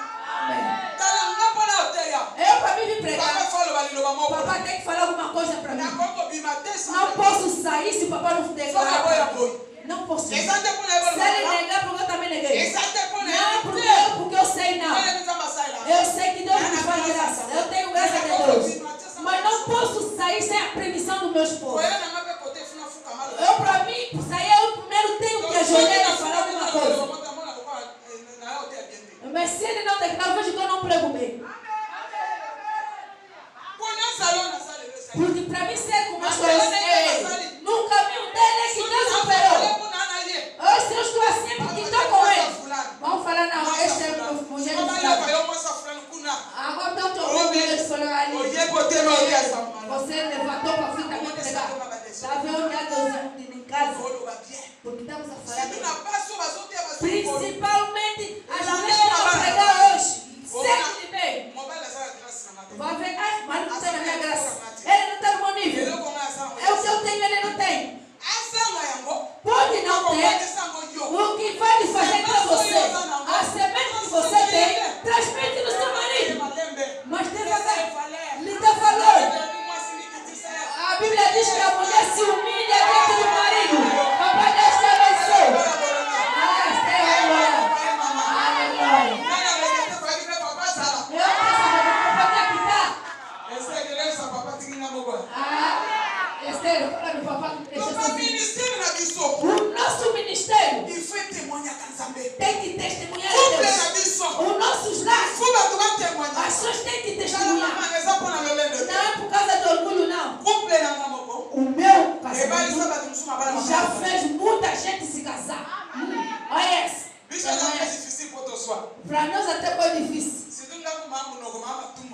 Eu para mim vir pregar. Papai tem que falar alguma coisa para mim. Não posso sair se o papai não declarar. Não posso. Se ele negar, porque eu também neguei. Não, porque eu sei não. Eu sei que Deus me faz graça. Eu tenho graça de Deus. Mas não posso sair sem a permissão do meu esposo. Eu para mim, sair eu primeiro tenho que ajoelhar e falar alguma coisa. Mas se ele não declarar, vejo que eu não prego bem. Porque para mim ser como eu sou, no caminho dele é que Deus operou. Se eu estou assim, porque estou com ele. Vamos falar, não, esta é a mulher de agora não estou ouvindo ele falar ali. Você levantou para fim também pregar. Está vendo onde há Deus em casa? Porque estamos a falar dele. Principalmente as mulheres que vão pregar hoje. Sempre de bem. Vai ver, mas não está na minha graça. Ele não está no meu nível. É o que eu tenho, ele não tem. Pode não ter. O que vai lhe fazer para você, a semente que você tem, transmite no seu marido. Mas devagar, lhe dá valor. A Bíblia diz que a mulher se humilha diante do marido. Papai Deus te abençoe. O nosso ministério tem que testemunhar a Deus. Os nossos lares, as pessoas têm que testemunhar. Não é por causa do orgulho, não. O meu casamento já fez muita gente se casar. Olha isso. Para nós até foi difícil.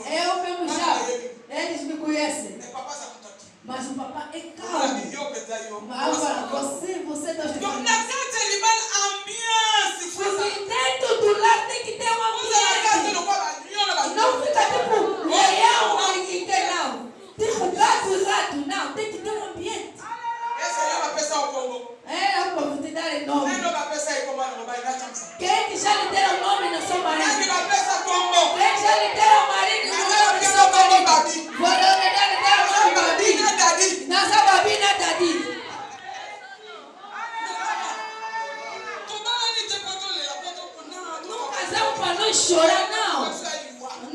Eu mesmo já. Eles me conhecem. Mas o papai é calmo. Agora, você está estudando. Porque dentro do lar tem que ter um ambiente. Não fica tipo leão ou ninguém, não. Tipo gato e rato, não. Tem que ter um ambiente. É, eu vou te dar o nome. Quem que já lhe deram o nome no seu marido? Quem já lhe deram o marido no nome do seu marido? Vou lhe dar o nome Babi. Nasa Babi na Dadi. Não casamos para não chorar, não.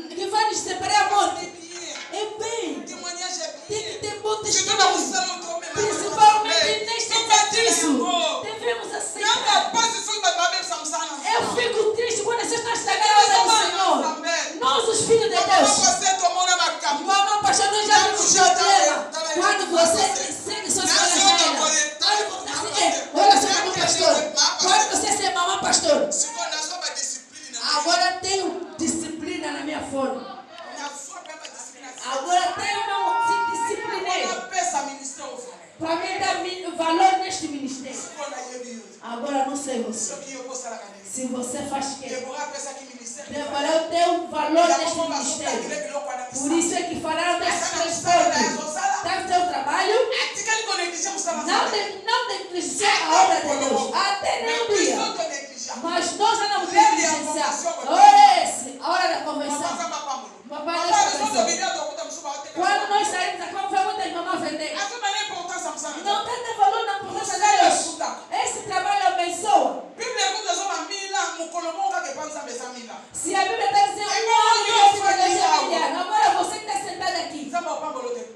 Que vai nos separar a morte. É bem. Tem que ter bom testemunho. Principalmente neste serviço. Devemos aceitar. Eu fico triste quando vocês estão estragando a obra do Senhor. Nós, os filhos de Deus. Mamãe, pastor, nós já vimos problema. Quando você segue suas colegas, olha só como pastor. Quando você ser mamãe, pastor. Agora tenho disciplina na minha forma. Agora tenho se disciplinei. Para mim dar valor neste ministério. Agora não sei você. Se você faz que para eu ter um valor neste ministério. Por isso é que falaram desse transporte. Está no seu trabalho? Não negligenciar a obra de Deus. Até nem um dia. Mas nós já não negligenciar. A hora da convenção. Papai Deus abençoe. Quando nós saímos da convenção, foi muitas mamães vender. Não tem valor na importância de Deus. Esse trabalho abençoa. Se a Bíblia está dizendo um homem que fica familiar, agora você que está sentado aqui,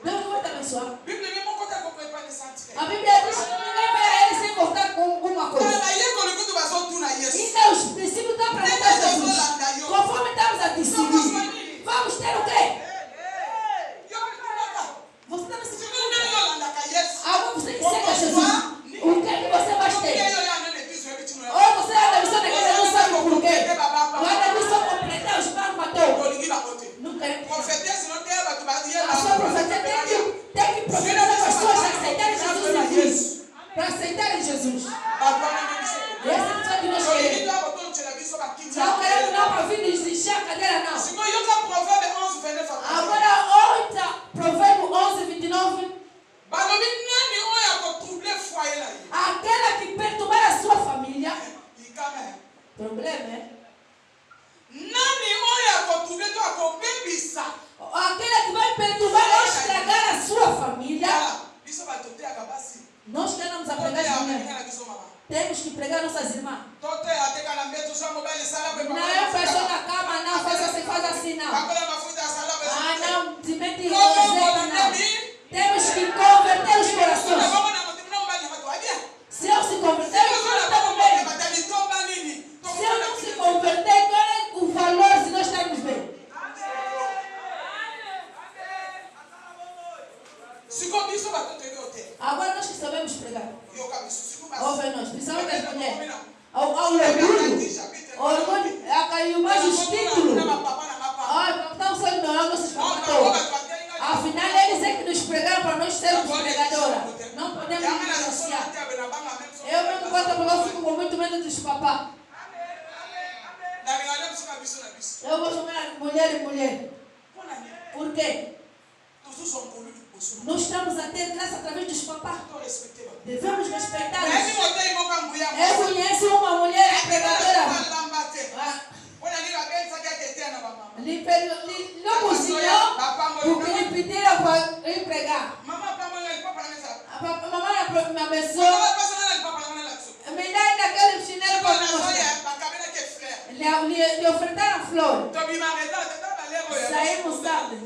Deus vai te abençoar. A Bíblia diz para aceitarem Jesus. Essa pessoa que nós queremos. Não queremos não para vir encher a cadeira, não. Agora, outra, Provérbio 11:29. Aquela que perturbar a sua família. Problema, é? Aquela que vai perturbar ou estragar a sua família. Nós queremos pregar as mulheres. Temos que pregar nossas irmãs. Não é pessoa na cama, não. Faz assim, não. Ah, não. Se mete em não. Temos que converter os corações. Se eu se converter, eu não estou bem. Se eu não se converter, qual é o valor se nós estamos bem? Agora nós que sabemos pregar. Ouve nós, principalmente as mulheres. Ao orgulho, caiu mais os títulos. Estão só ignorando nossos papatões. Afinal, eles é que nos pregaram para nós sermos pregadoras. Não podemos nos associar. Eu mesmo conto porque eu fico com muito medo dos papás. Eu vou chamar mulher e mulher. Por quê? Nós estamos a ter graça através dos papás. Devemos respeitá-los. Eu conheço uma mulher pregadora. Não cozinhou porque lhe pediram para ir pregar. A mamãe me abençoou. Me dá naquele chinelo para mostrar. Lhe ofertaram flor. Saímos sábado.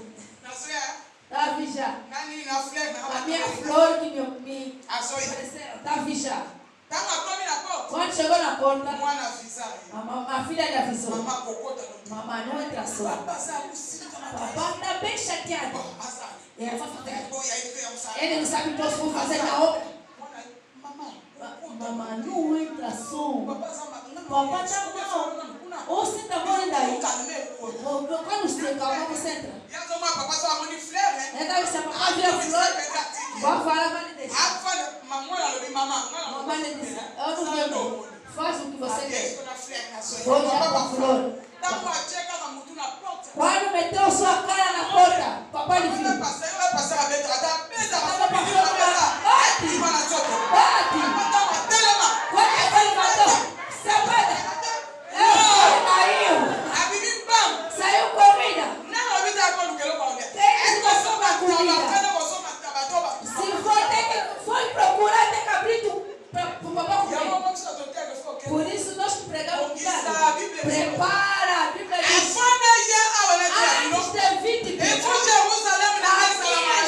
Está já. A minha flor que me ofereceram. Está já. Quando chegou na porta, a filha lhe avisou. Mamãe, não entra só. Papai está bem chateado. Ele não sabe o que eu vou fazer na obra. Mamãe, não entra só. Papai está mal. Ou você está morando aí? Quando você calma, você entra. Então, se a papai vira flor, vai falar, vai lhe deixar. Mamãe lhe disse, eu não vou. Faz o que você quer. Vou já com a flor. Quando meteu sua cara na porta, papai lhe viu. Bate! Quando ele matou, sapada. Saiu corrida. Se foi procurar, tem que abrir para o papai comer. Por isso nós que pregamos prepara a Bíblia diz antes de 20 dias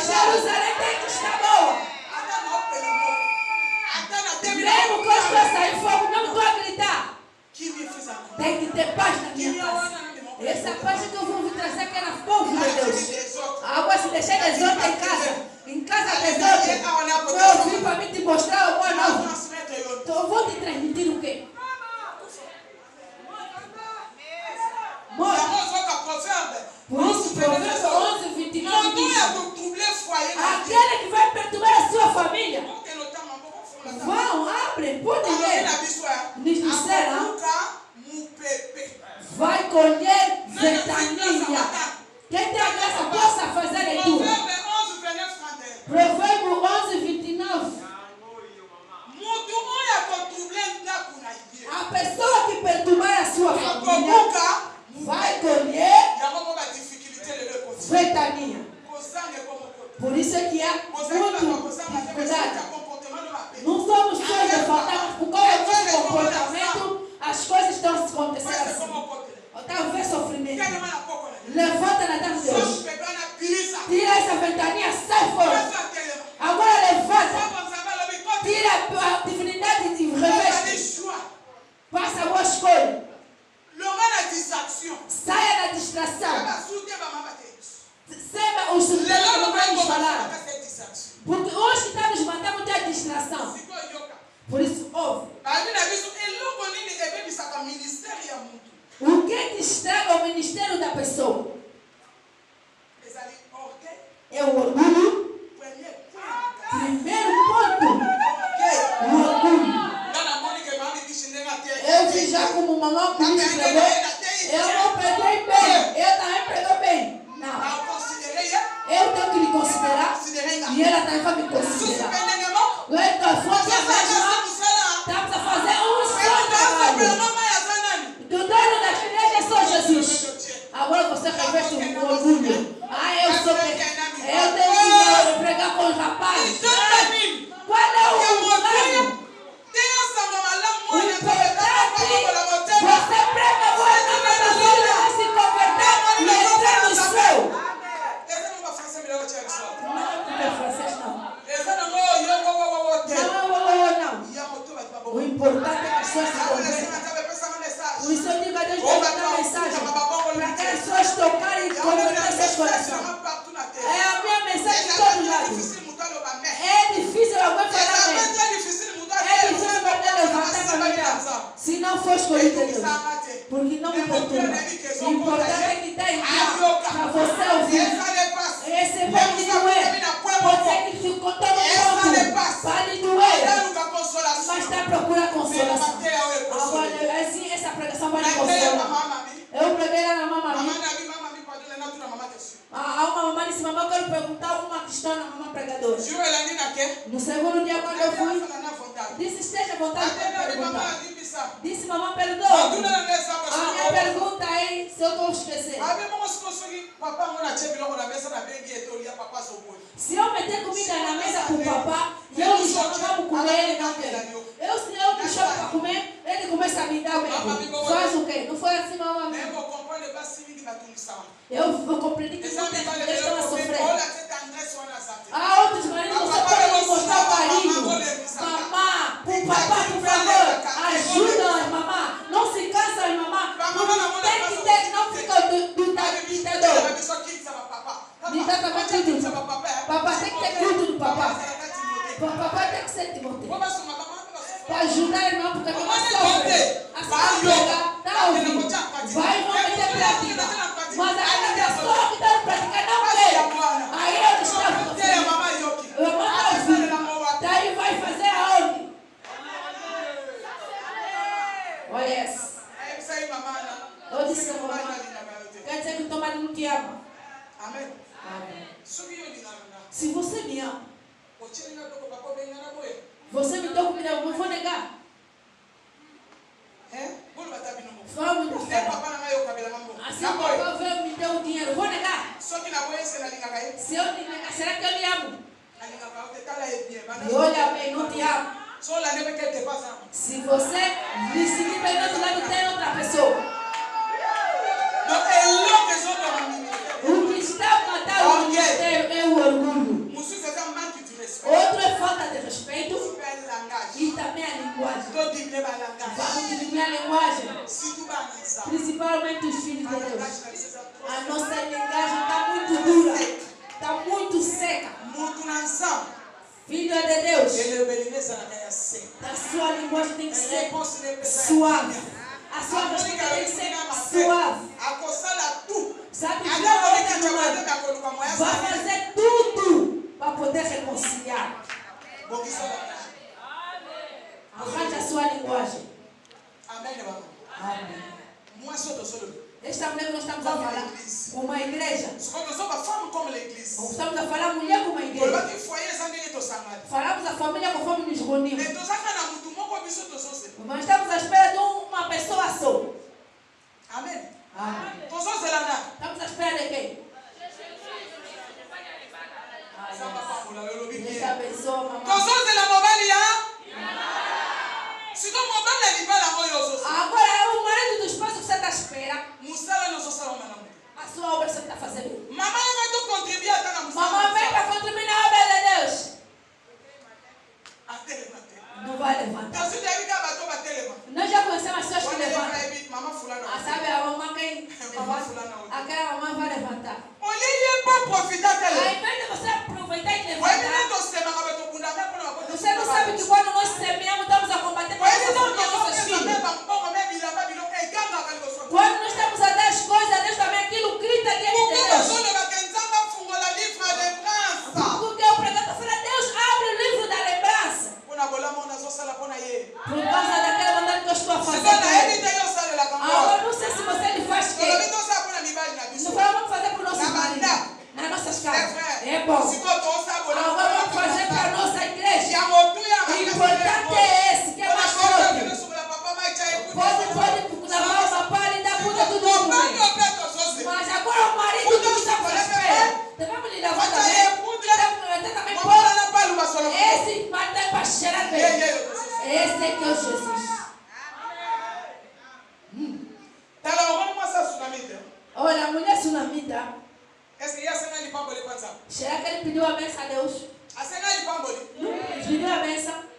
Jerusalém tem que estar boa. Mesmo que eu estou a sair fogo, não estou a gritar. Tem que ter paz na minha casa. Essa paz que eu vou vir trazer aqui na povo de Deus. Agora se deixar desordem em casa desordem. Eu vim para mim te mostrar o bom novo. Então eu vou te transmitir o quê? Por isso, Provérbios 11:29 diz: aquele que vai perturbar a sua família, vão, abrem, podem ler. Nos disseram, vai colher ventania. Quem tem a graça possa fazer a leitura. Provérbio 11:29. A pessoa que perturbar a sua família vai colher ventania. Por isso é que há muito dificuldade. Não somos coisas faltadas por causa do nosso comportamento. As coisas estão se acontecendo assim. Talvez sofrimento. Levanta na mão de Deus. Tira essa ventania, sai fora. Agora levanta. Tira a divindade de reveste. Faça a boa escolha. Saia da distração. Saiba os sujeitos que vamos falar. Porque hoje está nos mandando ter a distração. Por isso, ouve. O que estraga o ministério da pessoa? É o orgulho. Primeiro ponto. pessoas se convertam. Por isso eu digo a Deus para dar mensagem para aquelas pessoas tocarem e converter seus corações. É a minha mensagem de todo lado. É difícil alguém falar bem. É difícil poder levantar a família se não for escolhido de Deus. Porque não me importuna. O importante é que está em casa para você ouvir. Esse pode doer. Pode ser que se contou no ponto. Pode doer. Mas está procurando consolação. Agora, assim, essa pregação vai lhe consolar. Eu preguei lá na mamãe. Há uma mamãe disse, mamãe, eu quero perguntar uma questão na mamãe pregadora. No segundo dia, quando eu fui, disse, esteja à vontade para perguntar. Disse, mamãe, perdoa. A minha pergunta é se eu estou esquecendo. Se eu meter comida na mesa com o papá, e eu lhe chamo, vamos comer, ele não quer. Se eu lhe chamo para comer, ele começa a me dar o medo. Faz o quê? Não foi assim, mamãe? Eu compreendi que não tem que estão a sofrer. Há outros maridos que você pode me mostrar o carinho. Mamá, o papá, por favor, ajuda, mamá. Não se cansa, mamá. Tem que ter, não fica do ditador. Papá tem que ter culto do papá. Papá tem que ser Timóteo. Para ajudar, irmão, porque a mamãe sofre. A senhora pega, está ouvindo. Vai, vão meter prática. Mas a pessoa que está praticando não quer. Aí eu estou ouvindo. Eu mando ouvir. Daí vai fazer aonde? Olha essa. Eu disse a mamãe. Quer dizer que o teu marido não te ama. Amém. Amém. Se você me ama, você me deu comida, eu não vou negar. Vamos negar. Assim o papai veio me deu o dinheiro, vou negar. Se eu te negar, será que eu lhe amo? E olha bem, não te amo. Se você me seguir bem do outro lado, tem outra pessoa. O que está matando o ministério é o orgulho. Outro é falta de respeito e também a linguagem. Vamos diminuir a linguagem, principalmente os filhos de Deus. A nossa linguagem está muito dura, está muito seca. Filho de Deus, a sua linguagem tem que ser suave. A sua voz tem que ser suave. Sabe o que vai fazer tudo para poder reconciliar. Arranja a sua linguagem. Amém. Esta mulher que nós estamos a falar, uma igreja. Estamos a falar mulher com uma igreja. Falamos a família conforme nos reunimos. Mas estamos à espera de uma pessoa só. Amém. Amém. Estamos à espera de quem? Deus abençoe, mamãe. Agora, o marido do esposo que você está à espera, a sua obra você está fazendo. Mamãe vem para contribuir na obra de Deus. Não vai levantar. Nós já conhecemos as pessoas que levantam. Sabe a mamãe quem? Aquela mamãe vai levantar. Ao invés de você aproveitar e levantar, você não sabe que quando nós semeamos, estamos a combater com nossos filhos. Quando nós estamos a dar as coisas a Deus também, aquilo grita diante de Deus. Porque o pregador fala, Deus abre o livro da lembrança. Por causa daquela maneira que eu estou a fazer. Agora não sei se você lhe faz quê. Não vamos fazer para o nosso marido, nas nossas casas. É bom. Agora vamos fazer para a nossa igreja. O importante é esse, que é mais forte. Pode lavar uma palha e dar puta do novo. Mas agora o marido que está por espera. Devemos lhe lavar também. Esse marido é para cheirar bem. Esse é que é o Jesus. Olha, a mulher sunamita. Será que ele pediu a benção a Deus? Pediu a benção.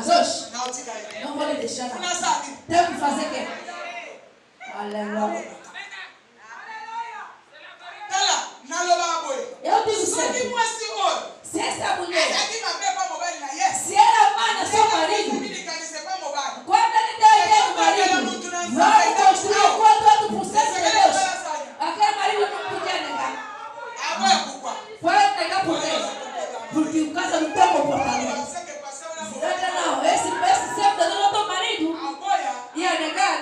Mas hoje, não vou lhe deixar. Tenho que fazer o quê? Aleluia. Eu digo sempre. Se essa mulher, se ela manda seu marido, quando ele der ideia do marido, vamos construir o outro processo de Deus. Aquele marido não podia negar. Pode negar por quê? Porque o caso não tem comportamento. Não, esse sempre do teu marido ia negar.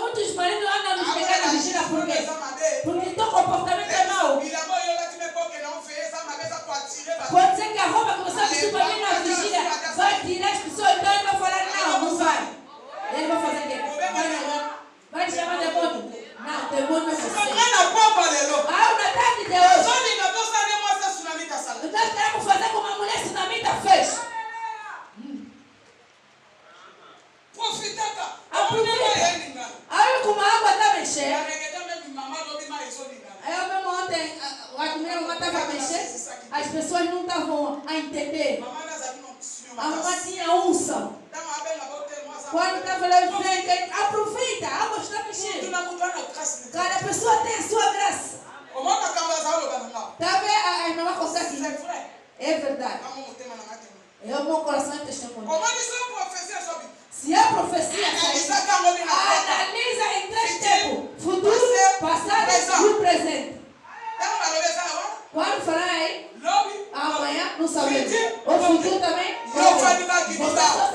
Muitos maridos andam nos pecados de vigília por quê? Porque teu comportamento é mau. Pode ser que a roupa que você vestiu para vir na vigília vai tirar as pessoas, então ele vai falar, não vai. Ele vai fazer o quê? Vai te chamar de demônio. Não, demônio é você. Ah, o ataque de hoje. Nós queremos fazer como a mulher sunamita fez. Aproveita. Aí como a água está mexendo. Aí eu mesmo ontem, a minha estava a mexer, as pessoas não estavam a entender. A mamãe tinha unção. Quando estava lá em frente, aproveita, a água está mexendo. Cada pessoa tem a sua graça. Está vendo? A irmã consegue. É verdade. O meu coração é testemunho. Se a profecia analisa em 3 tempos: futuro, passado e o presente. Quando falar aí, amanhã não sabemos. O futuro também. Você só